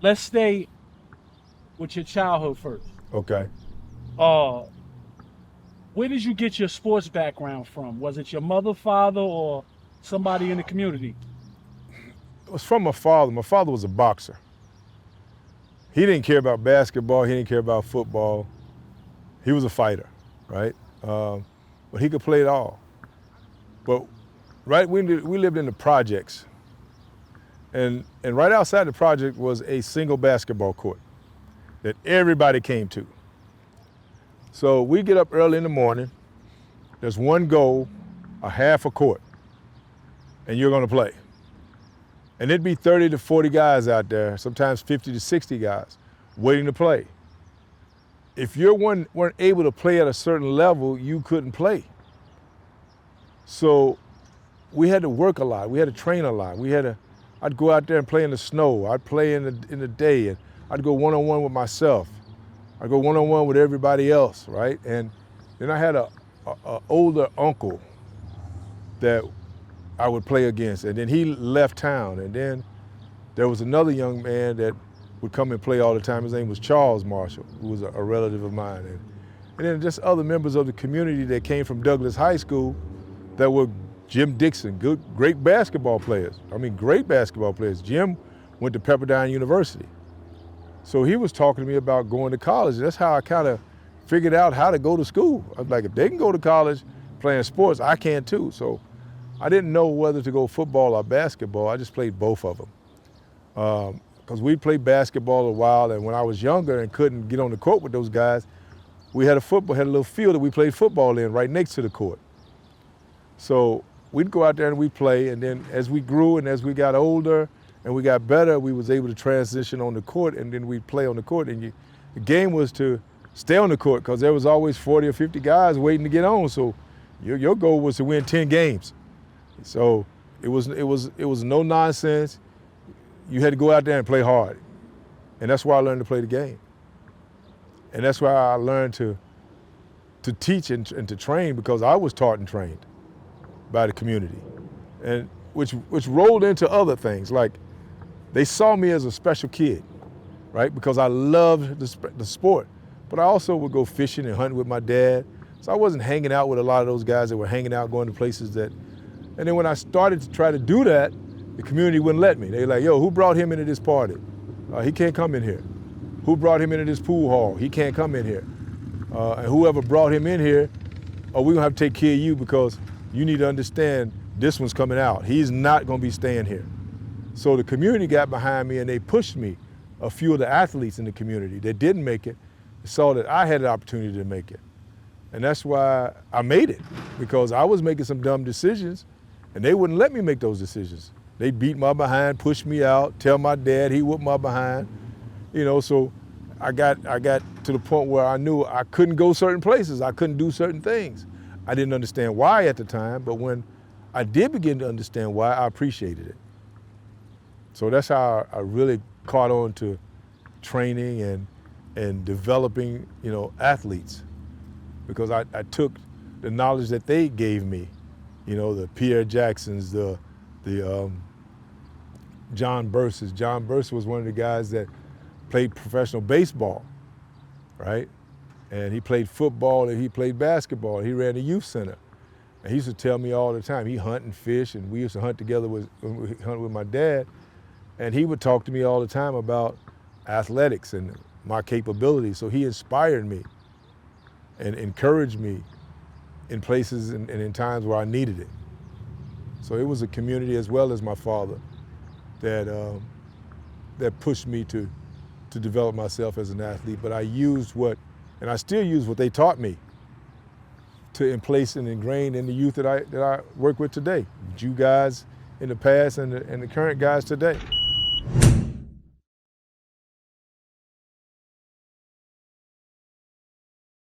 let's stay with your childhood first. Okay. Uh, where did you get your sports background from? Was it your mother, father, or somebody in the community? It was from my father. My father was a boxer. He didn't care about basketball. He didn't care about football. He was a fighter, right? But he could play it all. But right, we lived in the projects, and right outside the project was a single basketball court that everybody came to. So we get up early in the morning. There's one goal, a half a court, and you're going to play. And there'd be 30 to 40 guys out there, sometimes 50 to 60 guys, waiting to play. If you weren't able to play at a certain level, you couldn't play. So we had to work a lot. We had to train a lot. I'd go out there and play in the snow. I'd play in the day, and I'd go one-on-one with myself. I'd go one-on-one with everybody else, right? And then I had a older uncle that I would play against, and then he left town, and then there was another young man that would come and play all the time. His name was Charles Marshall, who was a relative of mine. And then just other members of the community that came from Douglas High School that were Jim Dixon, great basketball players. I mean, great basketball players. Jim went to Pepperdine University. So he was talking to me about going to college. That's how I kind of figured out how to go to school. I was like, if they can go to college playing sports, I can too. So I didn't know whether to go football or basketball. I just played both of them. Because we played basketball a while, and when I was younger and couldn't get on the court with those guys, we had a little field that we played football in right next to the court. So we'd go out there and we'd play, and then as we grew and as we got older and we got better, we was able to transition on the court, and then we'd play on the court. And the game was to stay on the court because there was always 40 or 50 guys waiting to get on. So your goal was to win 10 games. So it was no nonsense. You had to go out there and play hard. And that's why I learned to play the game. And that's why I learned to teach and to train, because I was taught and trained by the community. And which rolled into other things, like they saw me as a special kid, right? Because I loved the sport. But I also would go fishing and hunting with my dad. So I wasn't hanging out with a lot of those guys that were hanging out, going to places that. And then when I started to try to do that, the community wouldn't let me. They were like, yo, who brought him into this party? He can't come in here. Who brought him into this pool hall? He can't come in here. And whoever brought him in here, we're gonna have to take care of you because you need to understand this one's coming out. He's not gonna be staying here. So the community got behind me and they pushed me. A few of the athletes in the community that didn't make it saw that I had an opportunity to make it. And that's why I made it, because I was making some dumb decisions and they wouldn't let me make those decisions. They beat my behind, push me out, tell my dad he whooped my behind. So I got to the point where I knew I couldn't go certain places. I couldn't do certain things. I didn't understand why at the time, but when I did begin to understand why, I appreciated it. So that's how I really caught on to training and developing, athletes, because I took the knowledge that they gave me, the Pierre Jacksons, the John Burses. John Burse was one of the guys that played professional baseball, right? And he played football and he played basketball. He ran the youth center. And he used to tell me all the time, he hunt and fish, and we used to hunt together with my dad. And he would talk to me all the time about athletics and my capabilities. So he inspired me and encouraged me in places and in times where I needed it. So it was a community as well as my father that pushed me to develop myself as an athlete. But I used and I still use what they taught me to place and ingrain in the youth that I work with today. You guys in the past and the current guys today.